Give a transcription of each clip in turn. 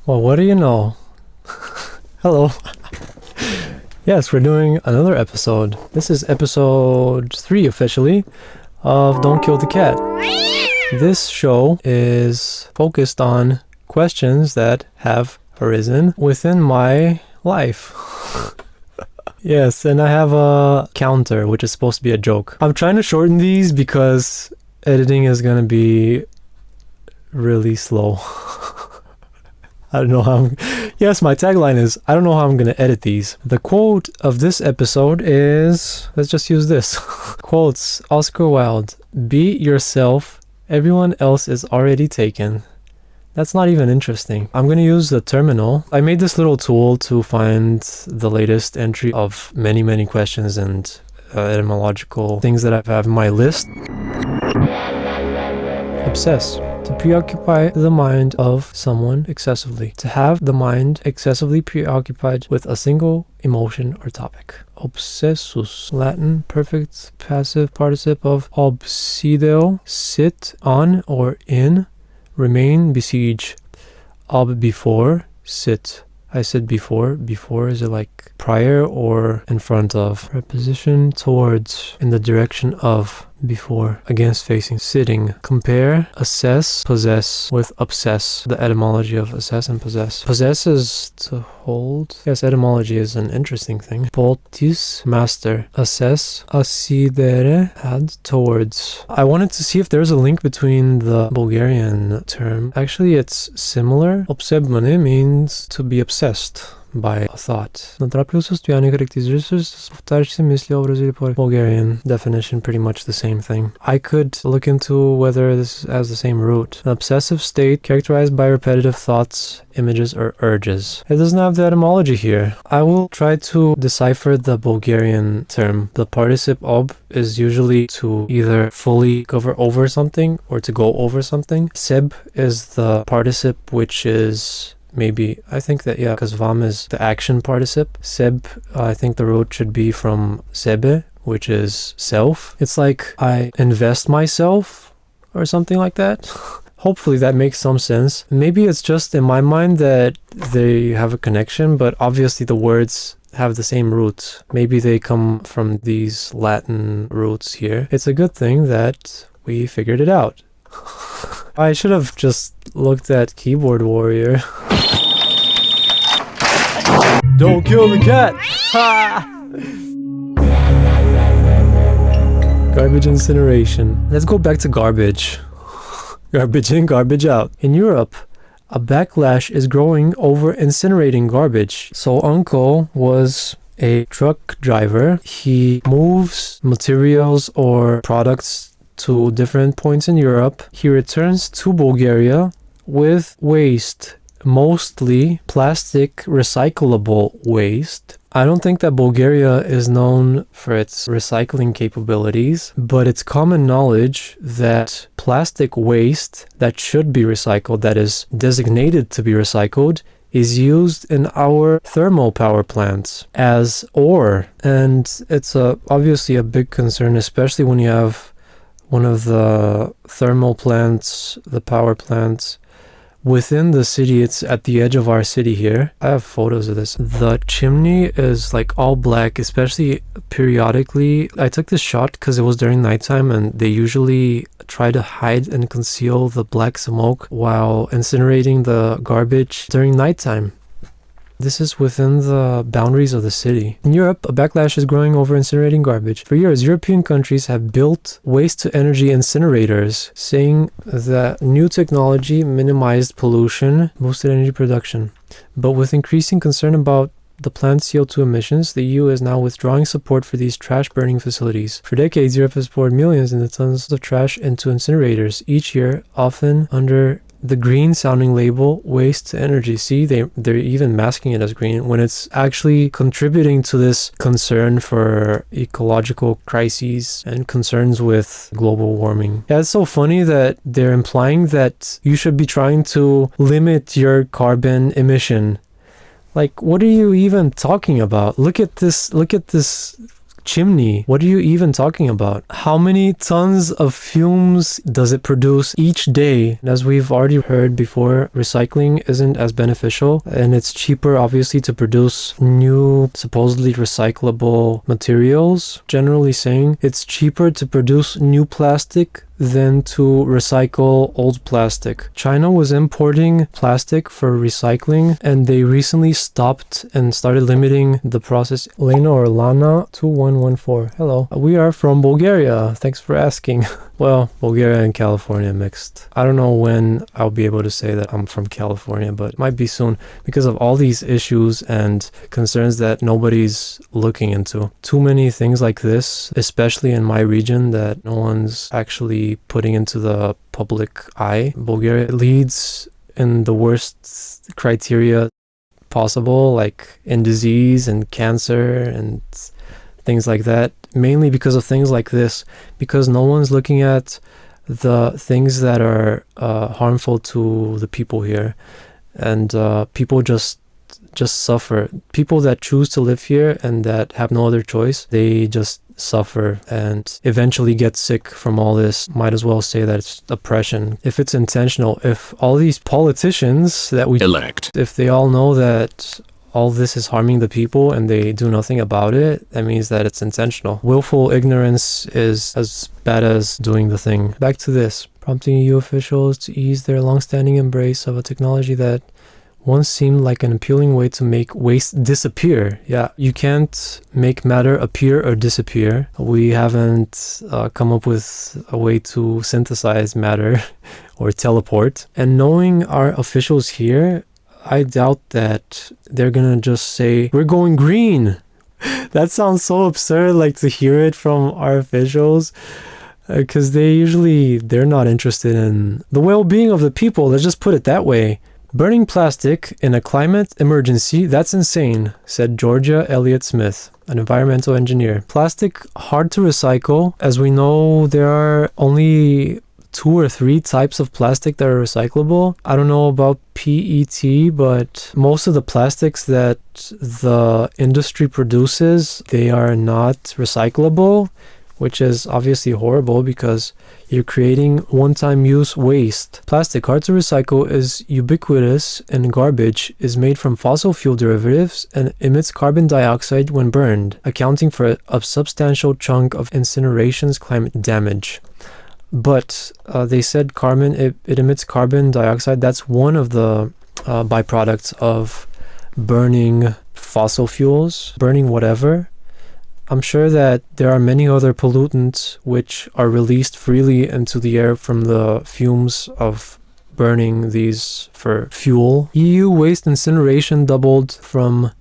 Well, what do you know? Hello. Yes, we're doing another episode. This is episode 3 officially of Don't Kill the Cat. This show is focused on questions that have arisen within my life. Yes, and I have a counter, which is supposed to be a joke. I'm trying to shorten these because editing is going to be really slow. I don't know how Yes, my tagline is, I don't know how I'm going to edit these. The quote of this episode is, let's just use this. Quotes, Oscar Wilde, be yourself, everyone else is already taken. That's not even interesting. I'm going to use the terminal. I made this little tool to find the latest entry of many questions and etymological things that I have in my list. Obsess. To preoccupy the mind of someone excessively. To have the mind excessively preoccupied with a single emotion or topic. Obsessus. Latin perfect passive participle of obsideo. Sit on or in. Remain, besiege. Ob before. Sit. I said before. Before, is it like prior or in front of? Preposition towards, in the direction of. Before, against, facing, sitting. Compare, assess, possess with obsess. The etymology of assess and possess. Possess is to hold. Yes, etymology is an interesting thing. Potis, master. Assess, assidere, add, towards. I wanted to see if there's a link between the Bulgarian term. Actually, it's similar. Obsebmane means to be obsessed by a thought. Bulgarian definition, pretty much the same thing. I could look into whether this has the same root. An obsessive state characterized by repetitive thoughts, images, or urges. It doesn't have the etymology here. I will try to decipher the Bulgarian term. The participle ob is usually to either fully cover over something or to go over something. Seb is the participle which is maybe, I think that, yeah, because vam is the action participle. Seb, I think the root should be from sebe, which is self. It's like I invest myself or something like that. Hopefully that makes some sense. Maybe it's just in my mind that they have a connection, but obviously the words have the same roots. Maybe they come from these Latin roots here. It's a good thing that we figured it out. I should have just looked at Keyboard Warrior. Don't kill the cat! Ha! Garbage incineration. Let's go back to garbage. Garbage in, garbage out. In Europe, a backlash is growing over incinerating garbage. So Uncle was a truck driver. He moves materials or products to different points in Europe. He returns to Bulgaria with waste, mostly plastic recyclable waste. I don't think that Bulgaria is known for its recycling capabilities, but it's common knowledge that plastic waste that should be recycled, that is designated to be recycled, is used in our thermal power plants as ore. And it's obviously a big concern, especially when you have one of the thermal plants, the power plants, within the city. It's at the edge of our city here. I have photos of this. The chimney is like all black, especially periodically. I took this shot because it was during nighttime, and they usually try to hide and conceal the black smoke while incinerating the garbage during nighttime. This is within the boundaries of the city. In Europe, a backlash is growing over incinerating garbage. For years, European countries have built waste-to-energy incinerators, saying that new technology minimized pollution, boosted energy production. But with increasing concern about the plant's CO2 emissions, the EU is now withdrawing support for these trash-burning facilities. For decades, Europe has poured millions into tons of trash into incinerators each year, often under the green sounding label waste to energy. See, they're even masking it as green when it's actually contributing to this concern for ecological crises and concerns with global warming. Yeah, it's so funny that they're implying that you should be trying to limit your carbon emission. Like, what are you even talking about? Look at this chimney. What are you even talking about? How many tons of fumes does it produce each day? And as we've already heard before, recycling isn't as beneficial, and it's cheaper, obviously, to produce new, supposedly recyclable materials. Generally saying, it's cheaper to produce new plastic than to recycle old plastic. China was importing plastic for recycling, and they recently stopped and started limiting the process. Lena or Lana 2114. Hello. We are from Bulgaria. Thanks for asking. Well, Bulgaria and California mixed. I don't know when I'll be able to say that I'm from California, but it might be soon because of all these issues and concerns that nobody's looking into. Too many things like this, especially in my region, that no one's actually putting into the public eye. Bulgaria leads in the worst criteria possible, like in disease and cancer and things like that, mainly because of things like this, because no one's looking at the things that are harmful to the people here, and people just suffer. People that choose to live here and that have no other choice, they just suffer and eventually get sick from all this. Might as well say that it's oppression. If it's intentional, if all these politicians that we elect, if they all know that all this is harming the people and they do nothing about it, that means that it's intentional. Willful ignorance is as bad as doing the thing. Back to this, prompting EU officials to ease their long-standing embrace of a technology that once seemed like an appealing way to make waste disappear. Yeah, you can't make matter appear or disappear. We haven't come up with a way to synthesize matter or teleport. And knowing our officials here, I doubt that they're gonna just say, we're going green. That sounds so absurd, like to hear it from our officials, because they're not interested in the well-being of the people. Let's just put it that way. Burning plastic in a climate emergency, that's insane, said Georgia Elliott Smith, an environmental engineer. Plastic, hard to recycle. As we know, there are only 2 or 3 types of plastic that are recyclable. I don't know about PET, but most of the plastics that the industry produces, they are not recyclable, which is obviously horrible because you're creating one-time use waste. Plastic, hard to recycle, is ubiquitous and garbage, is made from fossil fuel derivatives and emits carbon dioxide when burned, accounting for a substantial chunk of incineration's climate damage. But they said it emits carbon dioxide. That's one of the byproducts of burning fossil fuels, burning whatever. I'm sure that there are many other pollutants which are released freely into the air from the fumes of burning these for fuel. EU waste incineration doubled from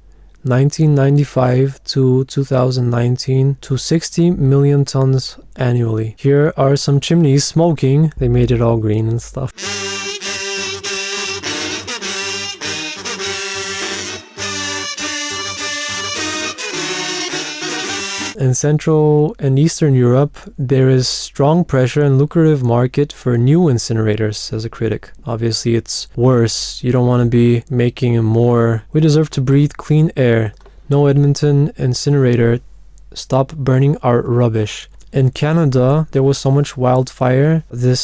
1995 to 2019 to 60 million tons annually. Here are some chimneys smoking. They made it all green and stuff. In Central and Eastern Europe, there is strong pressure and lucrative market for new incinerators, says a critic. Obviously, it's worse. You don't want to be making more. We deserve to breathe clean air. No Edmonton incinerator. Stop burning our rubbish. In Canada, there was so much wildfire this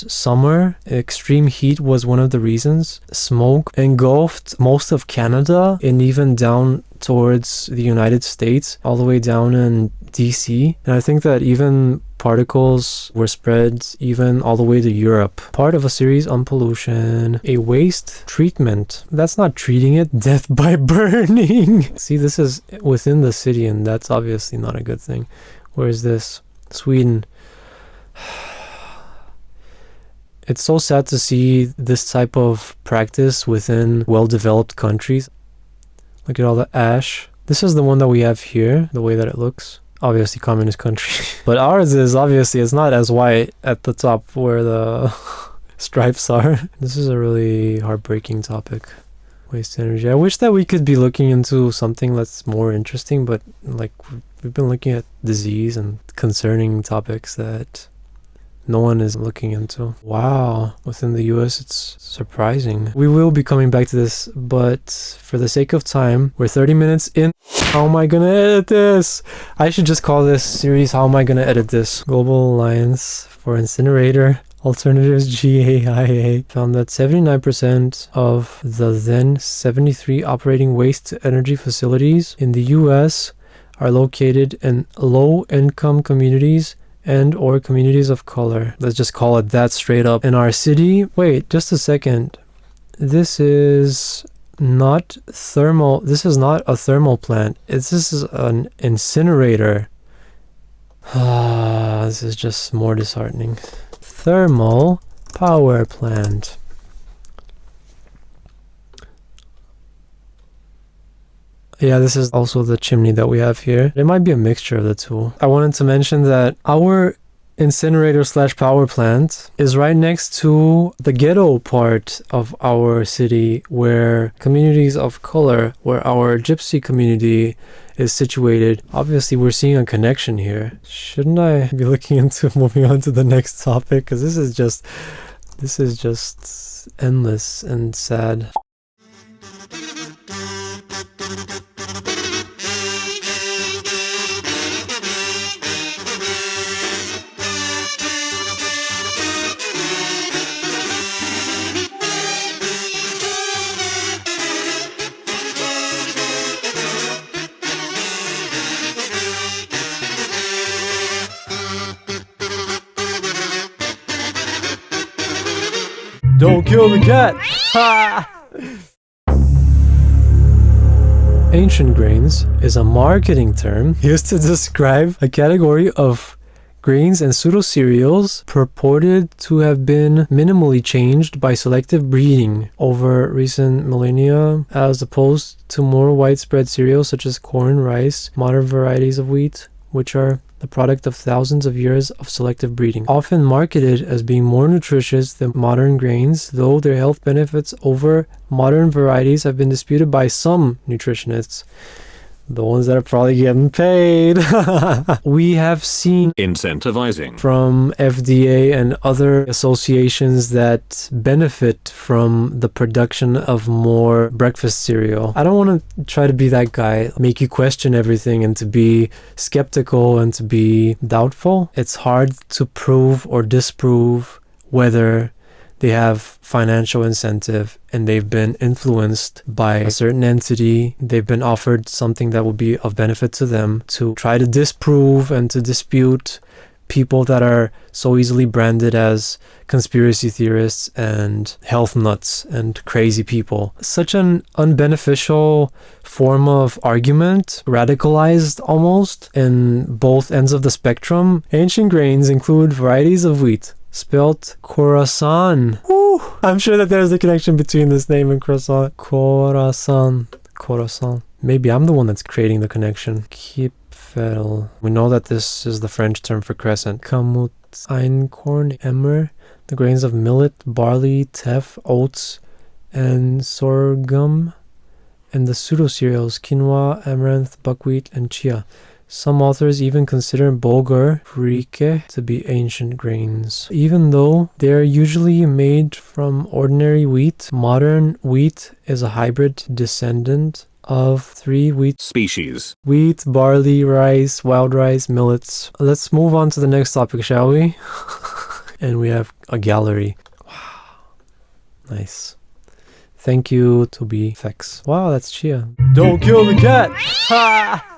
summer. Extreme heat was one of the reasons. Smoke engulfed most of Canada and even down towards the United States, all the way down in DC. And I think that even particles were spread even all the way to Europe. Part of a series on pollution, a waste treatment. That's not treating it, death by burning. See, this is within the city, and that's obviously not a good thing. Where is this? Sweden. It's so sad to see this type of practice within well-developed countries. Look at all the ash. This is the one that we have here, the way that it looks. Obviously communist country. But ours is, obviously, it's not as white at the top where the stripes are. This is a really heartbreaking topic. Waste energy. I wish that we could be looking into something that's more interesting, but like we've been looking at disease and concerning topics that no one is looking into. Wow. Within the US, it's surprising. We will be coming back to this, but for the sake of time, we're 30 minutes in. How am I gonna edit this? I should just call this series How Am I Gonna Edit This? Global Alliance for Incinerator Alternatives, GAIA, found that 79% of the then 73 operating waste-to-energy facilities in the US are located in low-income communities and or communities of color. Let's just call it that straight up. In our city, wait, just a second. This is not thermal. This is not a thermal plant. This is an incinerator. This is just more disheartening. Thermal power plant. Yeah, this is also the chimney that we have here. It might be a mixture of the two. I wanted to mention that our incinerator slash power plant is right next to the ghetto part of our city, where communities of color, where our gypsy community is situated. Obviously, we're seeing a connection here. Shouldn't I be looking into moving on to the next topic? Because this is just endless and sad. Don't kill the cat! Ha! Ancient grains is a marketing term used to describe a category of grains and pseudo-cereals purported to have been minimally changed by selective breeding over recent millennia, as opposed to more widespread cereals such as corn, rice, modern varieties of wheat, which are the product of thousands of years of selective breeding. Often marketed as being more nutritious than modern grains, though their health benefits over modern varieties have been disputed by some nutritionists. The ones that are probably getting paid. We have seen incentivizing from FDA and other associations that benefit from the production of more breakfast cereal. I don't want to try to be that guy, make you question everything and to be skeptical and to be doubtful. It's hard to prove or disprove whether they have financial incentive and they've been influenced by a certain entity. They've been offered something that will be of benefit to them, to try to disprove and to dispute people that are so easily branded as conspiracy theorists and health nuts and crazy people. Such an unbeneficial form of argument, radicalized almost in both ends of the spectrum. Ancient grains include varieties of wheat, spelt Khorasan. Woo! I'm sure that there's a connection between this name and croissant. Khorasan. Maybe I'm the one that's creating the connection. Kipferl. We know that this is the French term for crescent. Kamut, einkorn, emmer. The grains of millet, barley, teff, oats, and sorghum. And the pseudo-cereals, quinoa, amaranth, buckwheat, and chia. Some authors even consider bulgur, frike, to be ancient grains. Even though they are usually made from ordinary wheat, modern wheat is a hybrid descendant of 3 wheat species: wheat, barley, rice, wild rice, millets. Let's move on to the next topic, shall we? And we have a gallery. Wow. Nice. Thank you, Toby Fex. Wow, that's chia. Don't kill the cat! Ha!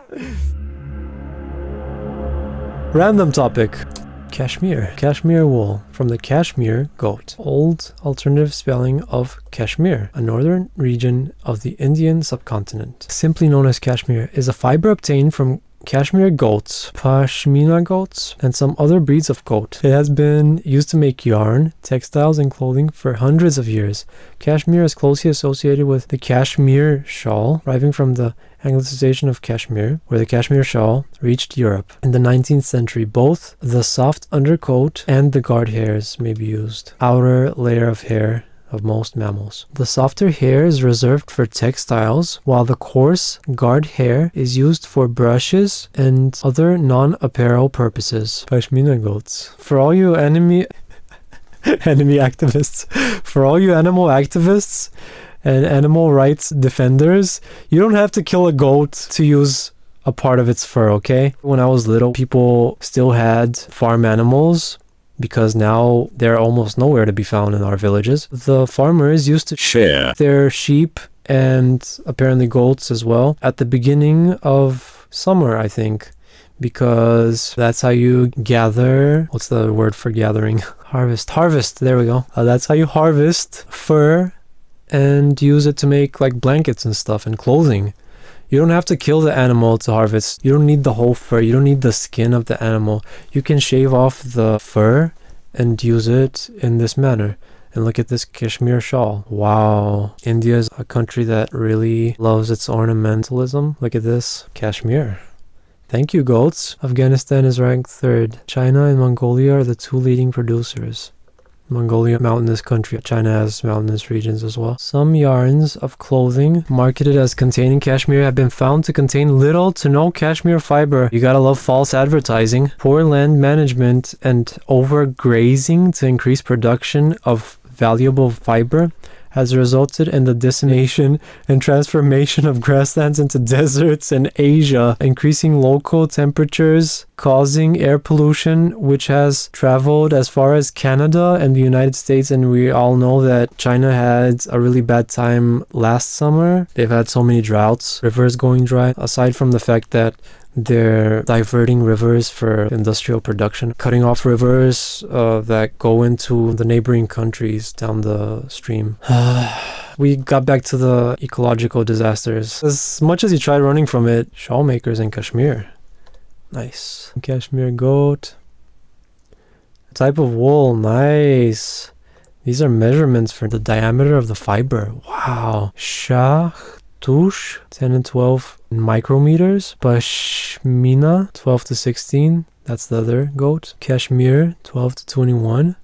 Random topic. Cashmere. Cashmere wool from the Kashmir goat. Old alternative spelling of Kashmir, a northern region of the Indian subcontinent. Simply known as Kashmir, is a fiber obtained from Kashmir goats, Pashmina goats, and some other breeds of goat. It has been used to make yarn, textiles, and clothing for hundreds of years. Kashmir is closely associated with the Kashmir shawl, arriving from the Anglicization of Kashmir, where the Kashmir shawl reached Europe. In the 19th century, both the soft undercoat and the guard hairs may be used. Outer layer of hair of most mammals. The softer hair is reserved for textiles, while the coarse guard hair is used for brushes and other non-apparel purposes. Pashmina goats. For all you enemy activists, for all you animal activists and animal rights defenders, you don't have to kill a goat to use a part of its fur, okay? When I was little, people still had farm animals because now they're almost nowhere to be found in our villages. The farmers used to share their sheep and apparently goats as well at the beginning of summer, I think, because that's how you gather. What's the word for gathering? Harvest. There we go. That's how you harvest fur and use it to make like blankets and stuff and clothing. You don't have to kill the animal to harvest. You don't need the whole fur. You don't need the skin of the animal. You can shave off the fur and use it in this manner. And look at this Kashmir shawl. Wow. India is a country that really loves its ornamentalism. Look at this. Kashmir. Thank you, goats. Afghanistan is ranked 3rd. China and Mongolia are the 2 leading producers. Mongolia, mountainous country. China has mountainous regions as well. Some yarns of clothing marketed as containing cashmere have been found to contain little to no cashmere fiber. You gotta love false advertising. Poor land management and overgrazing to increase production of valuable fiber has resulted in the decimation and transformation of grasslands into deserts in Asia, increasing local temperatures, causing air pollution, which has traveled as far as Canada and the United States. And we all know that China had a really bad time last summer. They've had so many droughts, rivers going dry, aside from the fact that they're diverting rivers for industrial production, cutting off rivers that go into the neighboring countries down the stream. We got back to the ecological disasters. As much as you tried running from it, shawl makers in Kashmir. Nice. Kashmir goat. Type of wool. Nice. These are measurements for the diameter of the fiber. Wow. Tush, 10 and 12 micrometers. Pashmina, 12 to 16. That's the other goat. Kashmir, 12 to 21.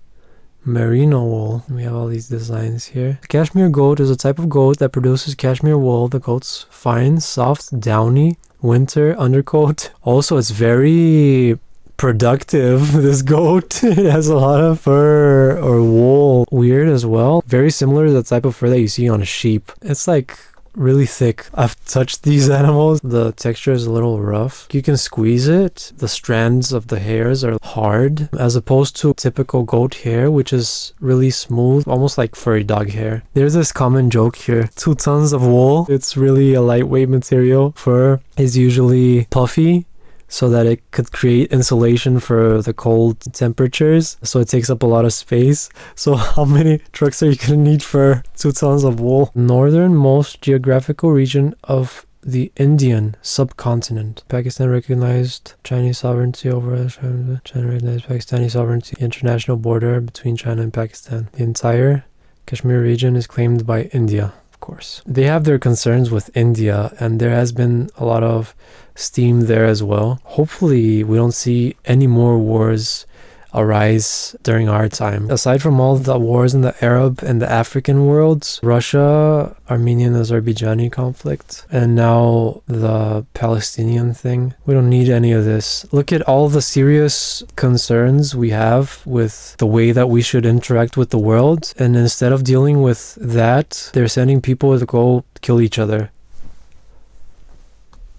Merino wool. We have all these designs here. The Kashmir goat is a type of goat that produces cashmere wool. The goat's fine, soft, downy, winter undercoat. Also, it's very productive, this goat. It has a lot of fur or wool. Weird as well. Very similar to the type of fur that you see on a sheep. It's like really thick. I've touched these animals. The texture is a little rough. You can squeeze it. The strands of the hairs are hard, as opposed to typical goat hair, which is really smooth, almost like furry dog hair. There's this common joke here. 2 tons of wool. It's really a lightweight material. Fur is usually puffy, so that it could create insulation for the cold temperatures. So it takes up a lot of space. So how many trucks are you going to need for 2 tons of wool? Northernmost geographical region of the Indian subcontinent. Pakistan recognized Chinese sovereignty over China recognized Pakistani sovereignty. International border between China and Pakistan. The entire Kashmir region is claimed by India. Course. They have their concerns with India, and there has been a lot of steam there as well. Hopefully we don't see any more wars arise during our time. Aside from all the wars in the Arab and the African worlds, Russia, Armenian, Azerbaijani conflict, and now the Palestinian thing, we don't need any of this. Look at all the serious concerns we have with the way that we should interact with the world, and instead of dealing with that, they're sending people to go kill each other.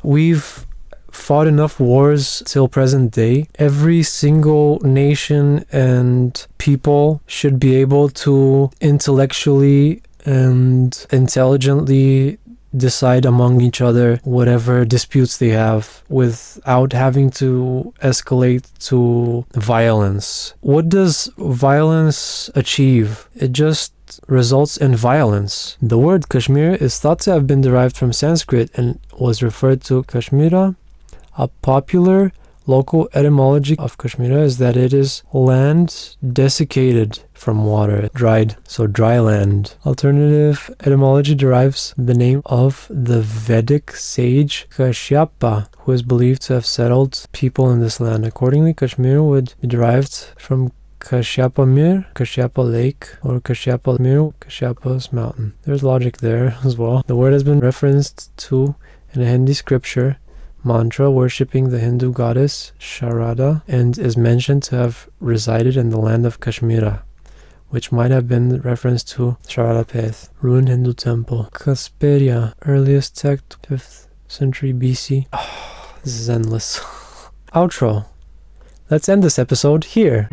We've fought enough wars till present day. Every single nation and people should be able to intellectually and intelligently decide among each other whatever disputes they have without having to escalate to violence. What does violence achieve? It just results in violence. The word Kashmir is thought to have been derived from Sanskrit and was referred to Kashmira. A popular local etymology of Kashmira is that it is land desiccated from water, dried, so dry land. Alternative etymology derives the name of the Vedic sage Kashyapa, who is believed to have settled people in this land. Accordingly, Kashmir would be derived from Kashyapa Mir, Kashyapa Lake, or Kashyapa Mir, Kashyapa's mountain. There's logic there as well. The word has been referenced to in a Hindi scripture mantra worshipping the Hindu goddess Sharada, and is mentioned to have resided in the land of Kashmira. which might have been reference to Sharadapeth. Ruined Hindu temple. Kasperia, earliest tech, 5th century BC. Oh, this is endless. Outro. Let's end this episode here.